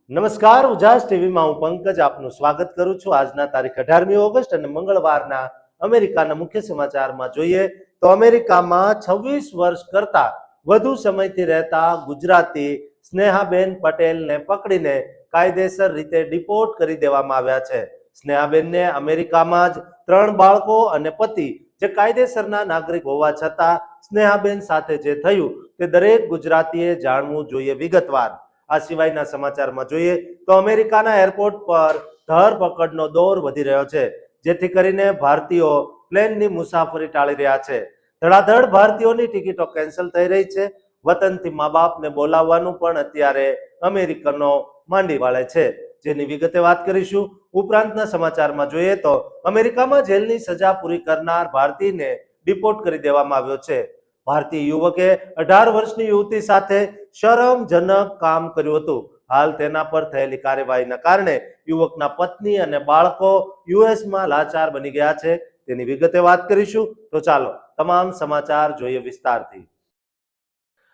નમસ્કાર, ઉજાસ ટીવીમાં હું પંકજ આપનું સ્વાગત કરું છું। આજના તારીખ 18મી ઓગસ્ટ અને મંગળવારના અમેરિકાના મુખ્ય સમાચારમાં જોઈએ તો અમેરિકામાં 26 વર્ષ કરતા વધુ સમયથી રહેતા ગુજરાતી સ્નેહાબેન પટેલને પકડીને કાયદેસર રીતે ડિપોર્ટ કરી દેવામાં આવ્યા છે। સ્નેહાબેનને અમેરિકામાં જ 3 બાળકો અને પતિ જે કાયદેસરના નાગરિક હોવા છતાં સ્નેહાબેન સાથે જે થયું તે દરેક ગુજરાતીએ જાણવું જોઈએ વિગતવાર। આ સિવાયના સમાચારમાં જોઈએ તો અમેરિકાના એરપોર્ટ પર ધરપકડનો દોર વધી રહ્યો છે, જેથી કરીને ભારતીયો પ્લેનની મુસાફરી ટાળી રહ્યા છે। ધડાધડ ભારતીયોની ટિકિટો કેન્સલ થઈ રહી છે। વતનથી મા બાપને બોલાવવાનું પણ અત્યારે અમેરિકનો માંડી વાળે છે, જેની વિગતે વાત કરીશું। ઉપરાંતના સમાચારમાં જોઈએ તો અમેરિકામાં જેલની સજા પૂરી કરનાર ભારતીયને ડિપોર્ટ કરી દેવામાં આવ્યો છે। ભારતીય યુવકે 18 વર્ષની યુવતી સાથે શરમજનક કામ કર્યું હતું। હાલ તેના પર થયેલી કાર્યવાહીના કારણે યુવકના પત્ની અને બાળકો યુએસમાં લાચાર બની ગયા છે, તેની વિગતે વાત કરીશું। તો ચાલો તમામ સમાચાર જોઈએ વિસ્તારથી।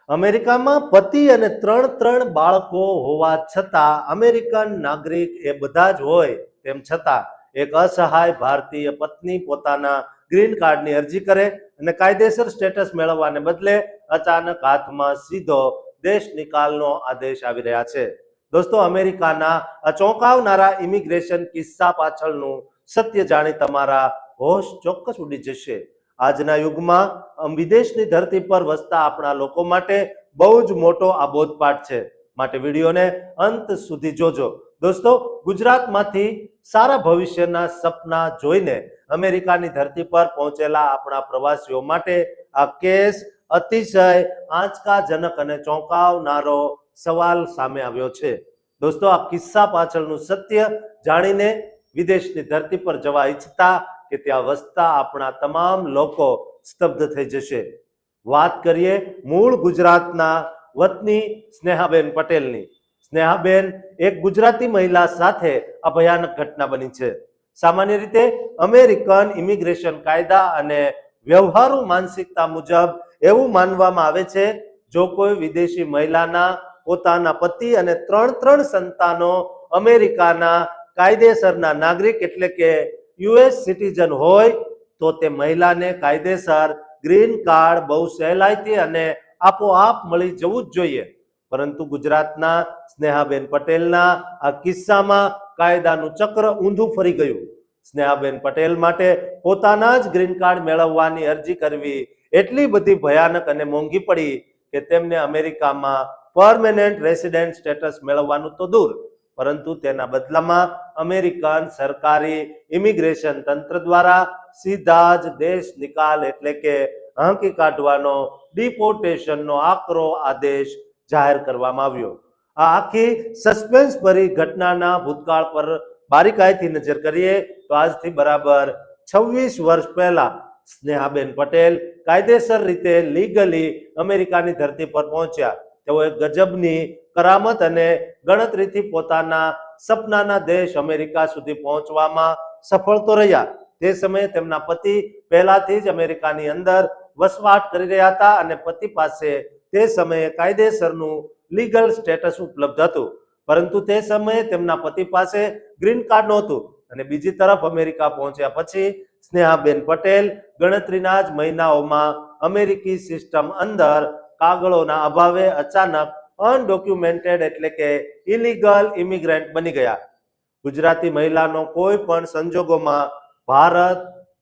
અમેરિકામાં પતિ અને 3 બાળકો હોવા છતાં અમેરિકન નાગરિક એ બધા જ હોય તેમ છતાં એક અસહાય ભારતીય પત્ની પોતાના ગ્રીન કાર્ડની અરજી કરે અને કાયદેસર સ્ટેટસ મેળવવાને બદલે અચાનક હાથમાં સીધો દેશ નિકાલનો આદેશ આવી રહ્યા છે। દોસ્તો, અમેરિકાના આ ચોંકાવનારા ઇમિગ્રેશન કિસ્સા પાછળનું સત્ય જાણી તમારા હોશ ચોક્કસ ઉડી જશે। આજના યુગમાં વિદેશની ધરતી પર વસતા આપણા લોકો માટે બહુ જ મોટો આ બોધપાઠ છે, માટે વિડીયોને અંત સુધી જોજો। દોસ્તો, ગુજરાતમાંથી સારા ભવિષ્યના સપના જોઈને અમેરિકાની ધરતી પર પહોંચેલા આપણા પ્રવાસીઓ માટે આ કેસ અતિશય આંચકાજનક અને ચોંકાવનારો સવાલ સામે આવ્યો છે। દોસ્તો, આ કિસ્સા પાછળનું સત્ય જાણીને વિદેશની ધરતી પર જવા ઈચ્છતા કે ત્યાં વસતા આપણા તમામ લોકો સ્તબ્ધ થઈ જશે। વાત કરીએ મૂળ ગુજરાતના વતની સ્નેહાબેન પટેલની। સ્નેહાબેન એક ગુજરાતી મહિલા સાથે આ ભયાનક ઘટના બની છે। સામાન્ય રીતે અમેરિકન ઇમિગ્રેશન કાયદા અને વ્યવહારુ માનસિકતા મુજબ એવું માનવામાં આવે છે, જો કોઈ વિદેશી મહિલાના પોતાના પતિ અને 3 સંતાનો અમેરિકાના કાયદેસરના નાગરિક એટલે કે યુએસ સિટીઝન હોય તો તે મહિલાને કાયદેસર ગ્રીન કાર્ડ બહુ સહેલાઈથી અને આપોઆપ મળી જવું જ જોઈએ। પરંતુ ગુજરાતના સ્નેહાબેન પટેલના આ કિસ્સામાં કાયદાનું ચક્ર ઊંધું ફરી ગયું। સ્નેહાબેન પટેલ માટે પોતાના જ ગ્રીન કાર્ડ મેળવવાની અરજી કરવી એટલી બધી ભયાનક અને મોંઘી પડી કે તેમને અમેરિકામાં પરમેનન્ટ રેસિડેન્ટ સ્ટેટસ મેળવવાનું તો દૂર, પરંતુ તેના બદલામાં અમેરિકન સરકારી ઇમિગ્રેશન તંત્ર દ્વારા સીધા જ દેશ નિકાલ એટલે કે હાંકી કાઢવાનો ડિપોર્ટેશનનો આકરો આદેશ જાહેર કરવામાં આવ્યો। આ આખી સસ્પેન્સ ભરી ઘટનાના ભૂતકાળ પર બારીકાઈથી નજર કરીએ તો આજથી બરાબર 26 વર્ષ પહેલા સ્નેહાબેન પટેલ કાયદેસર રીતે લીગલી અમેરિકાની ધરતી પર પહોંચ્યા। તેઓ એક ગજબની કરામત અને ગણતરીથી પોતાના સપનાના દેશ અમેરિકા સુધી પહોંચવામાં સફળ તો રહ્યા। તે સમયે તેમના પતિ પહેલાથી જ અમેરિકાની અંદર વસવાટ કરી રહ્યા હતા અને પતિ પાસે તે સમયે કાયદેસરનું લીગલ સ્ટેટસ ઉપલબ્ધ હતું, પરંતુ તે સમયે તેમના પતિ પાસે ગ્રીન કાર્ડ નહોતું અને બીજી તરફ અમેરિકા પહોંચ્યા પછી સ્નેહાબેન પટેલ ગણતરીના જ મહિનાઓમાં અમેરિકી સિસ્ટમ અંદર કાગળોના અભાવે અચાનક અનડોક્યુમેન્ટેડ એટલે કે ઇલીગલ ઇમિગ્રન્ટ બની ગયા। ગુજરાતી મહિલાનો કોઈ પણ સંજોગોમાં ભારત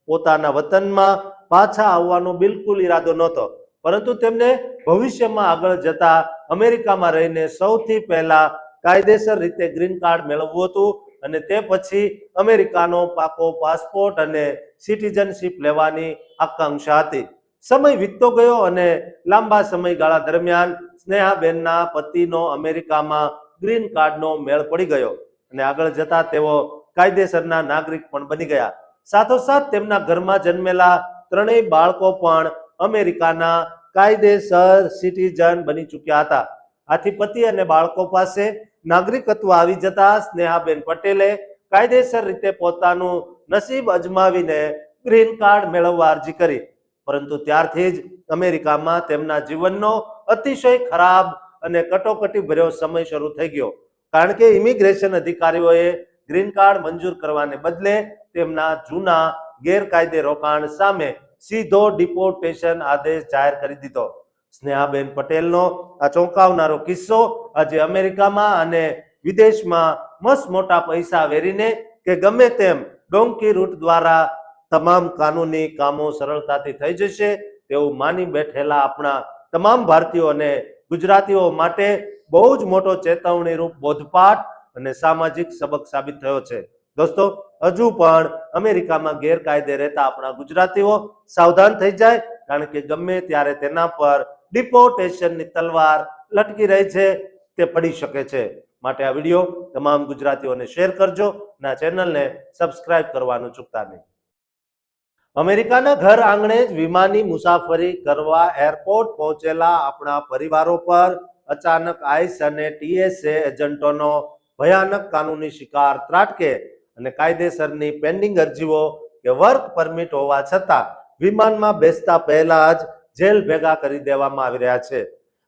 પોતાના વતનમાં પાછા આવવાનો બિલકુલ ઈરાદો નહોતો, પરંતુ તેમને ભવિષ્યમાં આગળ જતા અમેરિકામાં રહીને સૌથી પહેલા કાયદેસર રીતે ગ્રીન કાર્ડ મેળવવું હતું અને તે પછી અમેરિકાનો પાકો પાસપોર્ટ અને સિટીઝનશીપ લેવાની આકાંક્ષા હતી। સમય વીતતો ગયો અને લાંબા સમયગાળા દરમિયાન સ્નેહાબેનના પતિનો અમેરિકામાં ગ્રીન કાર્ડનો મેળ પડી ગયો અને આગળ જતા તેઓ કાયદેસરના નાગરિક પણ બની ગયા। સાથોસાથ તેમના ઘરમાં જન્મેલા 3 બાળકો પણ અમેરિકાના કાયદેસર સિટીઝન બની ચૂક્યા હતા। આથી પતિ અને બાળકો પાસે નાગરિકત્વ આવી જતા સ્નેહાબેન પટેલે કાયદેસર રીતે પોતાનું નસીબ અજમાવીને ગ્રીન કાર્ડ મેળવવા અરજી કરી, પરંતુ ત્યારથી જ અમેરિકામાં તેમના જીવનનો અતિશય ખરાબ અને કટોકટી ભર્યો સમય શરૂ થઈ ગયો। કારણ કે ઇમિગ્રેશન અધિકારીઓએ ગ્રીન કાર્ડ મંજૂર કરવાને બદલે તેમના જૂના ગેરકાયદે રોકાણ સામે સીધો ડિપોર્ટેશન આદેશ જાહેર કરી દીધો. સ્નેહાબેન પટેલનો આ ચોંકાવનારો કિસ્સો આજે અમેરિકામાં અને વિદેશમાં મસ્ત મોટા પૈસા વેરીને કે ગમે તેમ ડોંકી રૂટ દ્વારા તમામ કાનૂની કામો સરળતાથી થઈ જશે તેવું માની બેઠેલા આપણા તમામ ભારતીયો અને ગુજરાતીઓ માટે બહુ જ મોટો ચેતવણીરૂપ બોધપાઠ અને સામાજિક સબક સાબિત થયો છે. દોસ્તો, હજુ પણ અમેરિકામાં ગેરકાયદે રહેતા આપણા ગુજરાતીઓ સાવધાન થઈ જાય, કારણ કે ગમે ત્યારે તેના પર ડિપોર્ટેશનની તલવાર લટકી રહી છે, તે પડી શકે છે. માટે આ વિડીયો તમામ ગુજરાતીઓને શેર કરજો અને આ ચેનલને સબસ્ક્રાઇબ કરવાનું ચૂકતા નહીં. અમેરિકાના ઘર આંગણે જ વિમાની મુસાફરી કરવા એરપોર્ટ પહોંચેલા આપણા પરિવારો પર અચાનક આઈસ અને ટીએસએ એજન્ટોનો ભયાનક કાનૂની શિકાર ત્રાટકે અને કાયદેસરની પેન્ડિંગ અરજીઓ કે વર્ક પરમિટ હોવા છતાં વિમાનમાં બેસતા પહેલા જ જેલ ભેગા કરી દેવામાં આવી રહ્યા છે.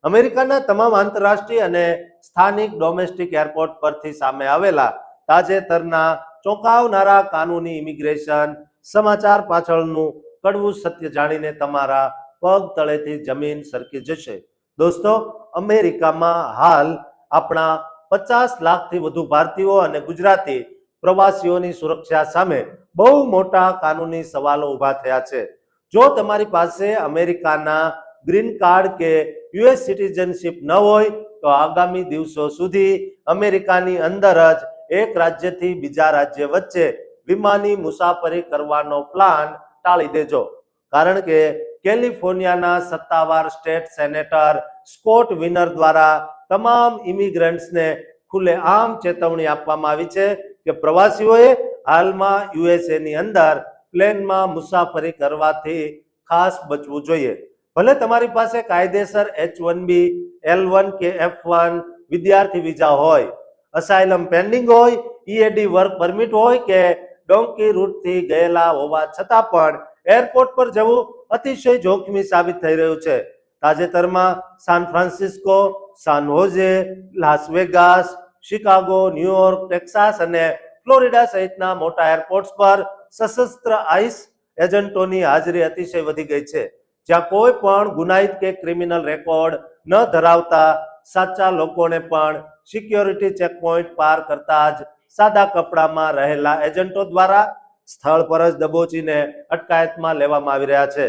અમેરિકાના તમામ આંતરરાષ્ટ્રીય અને સ્થાનિક ડોમેસ્ટિક એરપોર્ટ પરથી સામે આવેલા તાજેતરના ચોંકાવનારા કાનૂની ઇમિગ્રેશન સમાચાર પાછળનું કડવું સત્ય જાણીને તમારા પગ તળેથી જમીન સરકી જશે. દોસ્તો, અમેરિકામાં હાલ આપણા 50 લાખથી વધુ ભારતીયો અને ગુજરાતી પ્રવાસીઓની સુરક્ષા સામે બહુ મોટા કાનૂની સવાલો ઊભા થયા છે. જો તમારી પાસે અમેરિકાના ગ્રીન કાર્ડ કે યુએસ સિટીઝનશીપ ન હોય તો આગામી દિવસો સુધી અમેરિકાની અંદર જ એક રાજ્યથી બીજા રાજ્ય વચ્ચે વિમાની મુસાફરી કરવાનો પ્લાન ટાળી દેજો. કારણ કે કેલિફોર્નિયાના સત્તાવાર સ્ટેટ સેનેટર સ્કોટ વિનર દ્વારા તમામ ઇમિગ્રન્ટ્સને ખુલ્લેઆમ ચેતવણી આપવામાં આવી છે કે પ્રવાસીઓએ હાલમાં યુએસએની અંદર પ્લેનમાં મુસાફરી કરવાથી ખાસ બચવું જોઈએ. ભલે તમારી પાસે કાયદેસર H1B, L1 કે F1 વિદ્યાર્થી વિઝા હોય, અસાઇલમ પેન્ડિંગ હોય, EAD વર્ક પરમિટ હોય કે ડોંકી રૂટથી ગયેલા હોવા છતાં પણ એરપોર્ટ પર જવું અતિશય જોખમી સાબિત થઈ રહ્યું છે. તાજેતરમાં San Francisco, San હોઝે, Las Vegas, Chicago, New York, Texas અને ફ્લોરિડા સહિતના મોટા એરપોર્ટ્સ પર સશસ્ત્ર આઈસ એજન્ટોની હાજરી અતિશય વધી ગઈ છે, જ્યાં કોઈ પણ ગુનાહિત કે ક્રિમિનલ રેકોર્ડ ન ધરાવતા સાચા લોકોને પણ સિક્યોરિટી ચેકપોઇન્ટ પાર કરતા જ સાદા કપડામાં રહેલા એજન્ટો દ્વારા સ્થળ પર જ દબોચીને અટકાયતમાં લેવામાં આવી રહ્યા છે.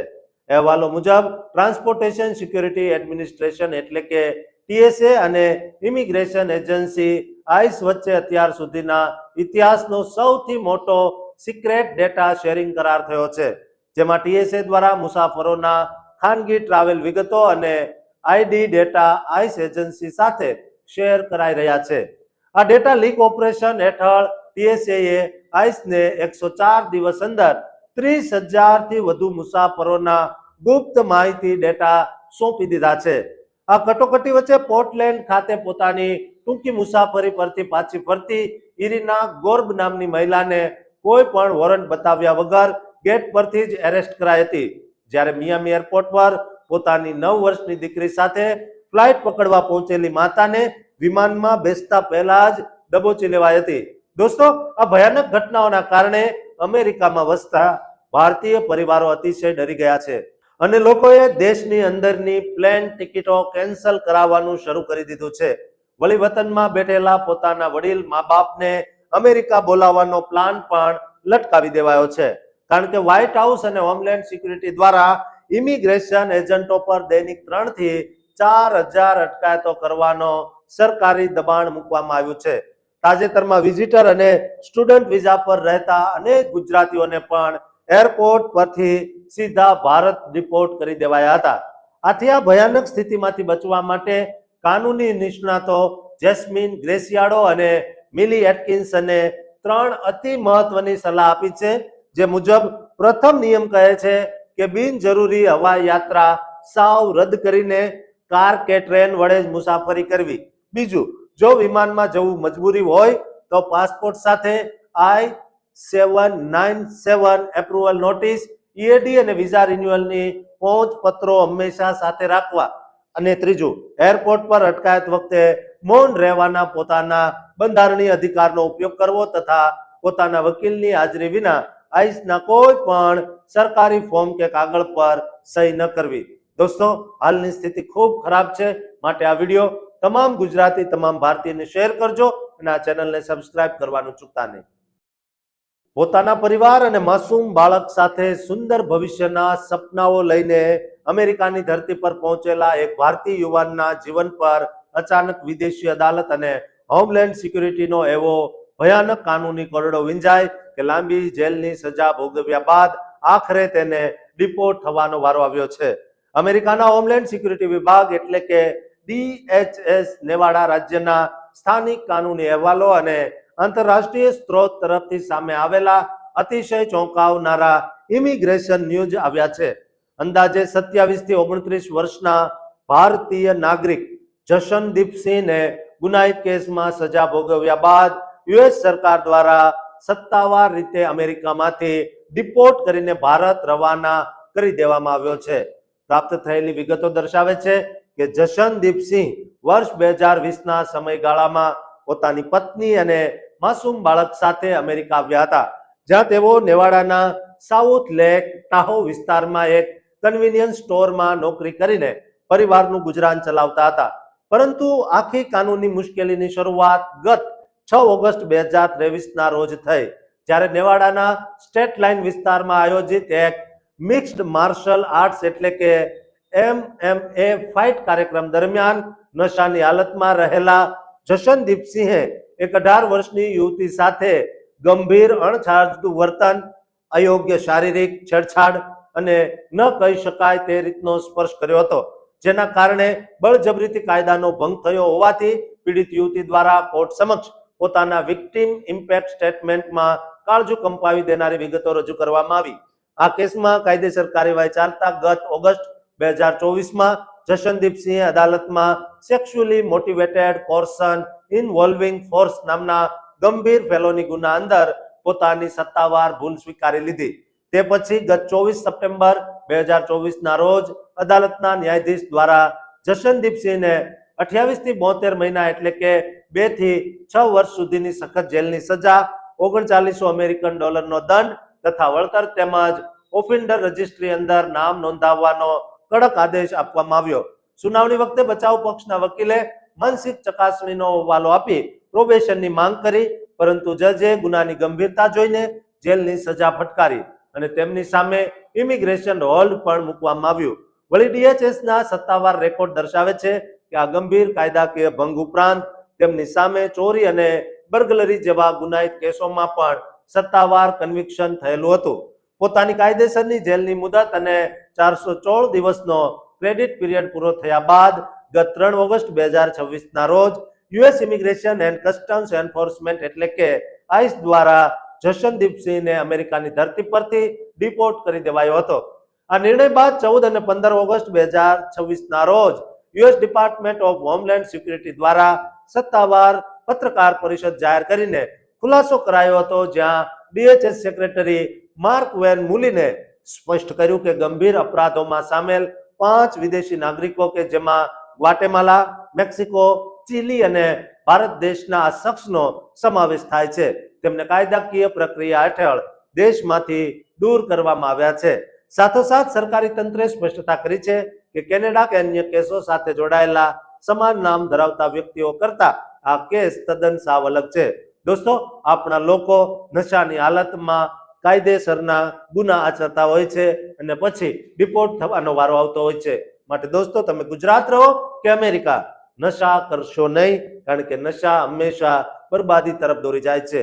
અહેવાલો મુજબ ટ્રાન્સપોર્ટેશન સિક્યોરિટી એડમિનિસ્ટ્રેશન એટલે કે ટીએસએ અને ઇમિગ્રેશન એજન્સી આઈસ વચ્ચે અત્યાર સુધીના ઇતિહાસનો સૌથી મોટો સિક્રેટ ડેટા શેરિંગ કરાર થયો છે, જેમાં ટીએસએ દ્વારા મુસાફરોના ખાનગી ટ્રાવેલ વિગતો અને આઈડી ડેટા આઈસ એજન્સી સાથે શેર કરાઈ રહ્યા છે. આ ડેટા લીક ઓપરેશન હેઠળ ટીએસએ આઈસને 104 દિવસ અંદર 30,000થી વધુ મુસાફરોના ગુપ્ત માહિતી ડેટા સોંપી દીધા છે. આ કટોકટી વચ્ચે પોર્ટલેન્ડ ખાતે પોતાની ટૂંકી મુસાફરી પરથી પાછી ફરતી ઇરિના ગોર્બ નામની મહિલાને કોઈ પણ વોરંટ બતાવ્યા વગર ગેટ પરથી જ એરેસ્ટ કરાઈ હતી, જ્યારે મિયામી એરપોર્ટ પર પોતાની 9 વર્ષની દીકરી સાથે ફ્લાઇટ પકડવા પહોંચેલી માતાને વિમાનમાં બેસતા પહેલા જ દબોચી લેવાઈ હતી. દોસ્તો, આ ભયાનક ઘટનાઓના કારણે અમેરિકામાં વસતા ભારતીય પરિવારો અતિશય ડરી ગયા છે અને લોકોએ દેશની અંદરની પ્લેન ટિકિટો કેન્સલ કરાવવાનું શરૂ કરી દીધું છે. વળી વતનમાં બેઠેલા પોતાના વડીલ મા બાપને અમેરિકા બોલાવવાનો પ્લાન પણ લટકાવી દેવાયો છે, કારણ કે વ્હાઇટ હાઉસ અને હોમલેન્ડ સિક્યુરિટી દ્વારા ઇમિગ્રેશન એજન્ટો પર દૈનિક 3 થી 4,000 અટકાયતો કરવાનો સરકારી દબાણ મૂકવામાં આવ્યું છે. તાજેતરમાં વિઝિટર અને સ્ટુડન્ટ વિઝા પર રહેતા અનેક ગુજરાતીઓને પણ એરપોર્ટ પરથી સીધા ભારત ડિપોર્ટ કરી દેવાયા હતા. આથી આ ભયાનક સ્થિતિમાંથી બચવા માટે કાનૂની નિષ્ણાતો જેસ્મિન ગ્રેસિયાડો અને મિલી એટકિન્સને 3 અતિ મહત્વની સલાહ આપી છે, જે મુજબ પ્રથમ નિયમ કહે છે કે બિનજરૂરી હવાઈ યાત્રા સાવ રદ કરીને કાર કે ટ્રેન વડે જ મુસાફરી કરવી. બીજું, જો વિમાનમાં જવું મજબૂરી હોય તો પાસપોર્ટ સાથે I-797 એપ્રુવલ નોટિસ, EAD અને વિઝા રિન્યુઅલની પહોંચ પત્રો હંમેશા સાથે રાખવા. અને ત્રીજું, એરપોર્ટ પર અટકાયત વખતે મૌન રહેવાના પોતાના બંધારણીય અધિકારનો ઉપયોગ કરવો તથા પોતાના વકીલની હાજરી વિના આઈસના કોઈ પણ સરકારી ફોર્મ કે કાગળ પર સહી ન કરવી. દોસ્તો, હાલની સ્થિતિ ખૂબ ખરાબ છે, માટે આ વિડીયો તમામ ગુજરાતી તમામ ભારતીયને શેર કરજો અને આ ચેનલને સબસ્ક્રાઇબ કરવાનું ચૂકતા નહીં. પોતાના પરિવાર અને માસૂમ બાળક સાથે સુંદર ભવિષ્યના સપનાઓ લઈને અમેરિકાની ધરતી પર પહોંચેલા એક ભારતીય યુવાનના જીવન પર અચાનક વિદેશી અદાલત અને હોમલેન્ડ સિક્યુરિટીનો એવો ભયાનક કાનૂની કોરડો વિંજાય કે લાંબી જેલની સજા ભોગવ્યા બાદ આખરે તેને ડિપોર્ટ થવાનો વારો આવ્યો છે. અમેરિકાના હોમલેન્ડ સિક્યુરિટી વિભાગ એટલે કે DHS નેવાડા રાજ્યના સ્થાનિક કાનૂની અહેવાલો અને આંતરરાષ્ટ્રીય સ્ત્રોત તરફથી સામે આવેલા અતિશય ચોંકાવનારા ઇમિગ્રેશન ન્યૂઝ આવ્યા છે. અંદાજે 27 થી 29 વર્ષના ભારતીય નાગરિક જશનદીપસિંહને ગુનાહિત કેસમાં સજા ભોગવ્યા બાદ US સરકાર દ્વારા સત્તાવાર રીતે અમેરિકામાંથી ડિપોર્ટ કરીને ભારત રવાના કરી દેવામાં આવ્યો છે. પ્રાપ્ત થયેલી વિગતો દર્શાવે છે કે જશનદીપસિંહ વર્ષ 2020ના સમયગાળામાં પોતાની પત્ની અને માસૂમ બાળક સાથે અમેરિકા આવ્યા હતા, જ્યાં તેઓ નેવાડાના સાઉથ લેક ટાહો વિસ્તારમાં એક કન્વીનિયન્સ સ્ટોરમાં નોકરી કરીને પરિવારનું ગુજરાન ચલાવતા હતા. પરંતુ આખી કાનૂની મુશ્કેલીની શરૂઆત ગત 6 ઓગસ્ટ 2023ના રોજ થઈ, જ્યારે નેવાડાના સ્ટેટ લાઇન વિસ્તારમાં આયોજિત એક મિક્સ્ડ માર્શલ આર્ટ્સ એટલે કે MMA ફાઇટ કાર્યક્રમ દરમિયાન નશાની હાલતમાં રહેલા જશનદીપસિંહે એક 18 વર્ષની યુવતી સાથે ગંભીર અણછાજતું વર્તન, અયોગ્ય શારીરિક છેડછાડ અને ન કહી શકાય તે રીતનો સ્પર્શ કર્યો હતો, જેના કારણે બળજબરીથી કાયદાનો ભંગ થયો હોવાથી પીડિત યુવતી દ્વારા કોર્ટ સમક્ષ પોતાના વિક્ટિમ ઇમ્પેક્ટ સ્ટેટમેન્ટમાં કાળજું કંપાવી દેનારી વિગતો રજૂ કરવામાં આવી. આ કેસમાં કાયદેસર કાર્યવાહી ચાલતા ગત ઓગસ્ટ 2024માં જશનદીપસિંહે અદાલતમાં સેક્સ્યુઅલી મોટિવેટેડ કોર્સન ઇન્વોલ્વિંગ ફોર્સ નામના ગંભીર ફેલોની ગુના અંદર પોતાની સત્તાવાર ભૂલ સ્વીકારી લીધી. તે પછી ગત 24 સપ્ટેમ્બર 2024ના રોજ અદાલતના ન્યાયાધીશ દ્વારા જશનદીપસિંહને 28 થી 72 મહિના એટલે કે 2 થી 6 વર્ષ સુધીની સખત જેલની સજા, $3900 અમેરિકન ડોલરનો દંડ તથા વળતર તેમજ ઓફેન્ડર રજિસ્ટ્રી અંદર નામ નોંધાવવાનો કડક આદેશ આપવામાં આવ્યો. સુનાવણી વખતે બચાવ પક્ષના વકીલે માનસિક ચકાસણીનો હવાલો આપી પ્રોબેશનની માંગ કરી, પરંતુ જજે ગુનાની ગંભીરતા જોઈને જેલની સજા ફટકારી અને તેમની સામે ઇમિગ્રેશન હોલ્ડ પણ મૂકવામાં આવ્યું. વળી DHSના સત્તાવાર રેકોર્ડ દર્શાવે છે કે આ ગંભીર કાયદાકીય ભંગ ઉપરાંત તેમની સામે ચોરી અને બર્ગલરી જેવા ગુનાહિત કેસોમાં પણ સત્તાવાર કન્વિક્શન થયેલું હતું. પોતાની કાયદેસરની જેલની મુદત અને 414 દિવસનો ક્રેડિટ પીરિયડ પૂરો થયા બાદ ગત 3 ઓગસ્ટ 2026ના રોજ US immigration and customs enforcement એટલે કે ICE દ્વારા જશનદીપસિંહને અમેરિકાની ધરતી પરથી ડિપોર્ટ કરી દેવાયો હતો. આ નિર્ણય બાદ 14 અને 15 ઓગસ્ટ 2026ના રોજ US department of homeland security દ્વારા સત્તાવાર પત્રકાર પરિષદ જાહેર કરીને ખુલાસો કરાયો હતો, જ્યાં DHS સેક્રેટરી માર્ક વેન મુલીને સ્પષ્ટ કર્યું કે ગંભીર અપરાધોમાં સામેલ 5 વિદેશી નાગરિકો કે જેમાં ગ્વાટેમાલા, મેક્સિકો, ચીલી અને ભારત દેશના આ શખ્સનો સમાવેશ થાય છે, તેમને કાયદાકીય પ્રક્રિયા હેઠળ દેશમાંથી દૂર કરવામાં આવ્યા છે. સાથોસાથ સરકારી તંત્રે સ્પષ્ટતા કરી છે કે કેનેડા કે અન્ય કેસો સાથે જોડાયેલા સમાન નામ ધરાવતા વ્યક્તિઓ કરતા આ કેસ તદ્દન સાવ અલગ છે. દોસ્તો, આપણા લોકો નશાની હાલતમાં કાયદેસરના ગુના આચરતા હોય છે અને પછી ડિપોર્ટ થવાનો વારો આવતો હોય છે. માટે દોસ્તો, તમે ગુજરાત રહો કે અમેરિકા, નશા કરશો નહીં, કારણ કે નશા હંમેશા બરબાદી તરફ દોરી જાય છે.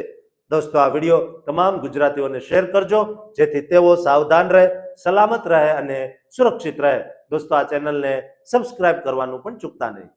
દોસ્તો, આ વિડીયો તમામ ગુજરાતીઓને શેર કરજો, જેથી તેઓ સાવધાન રહે, સલામત રહે અને સુરક્ષિત રહે. દોસ્તો, આ ચેનલને સબસ્ક્રાઇબ કરવાનું પણ ચૂકતા નહીં.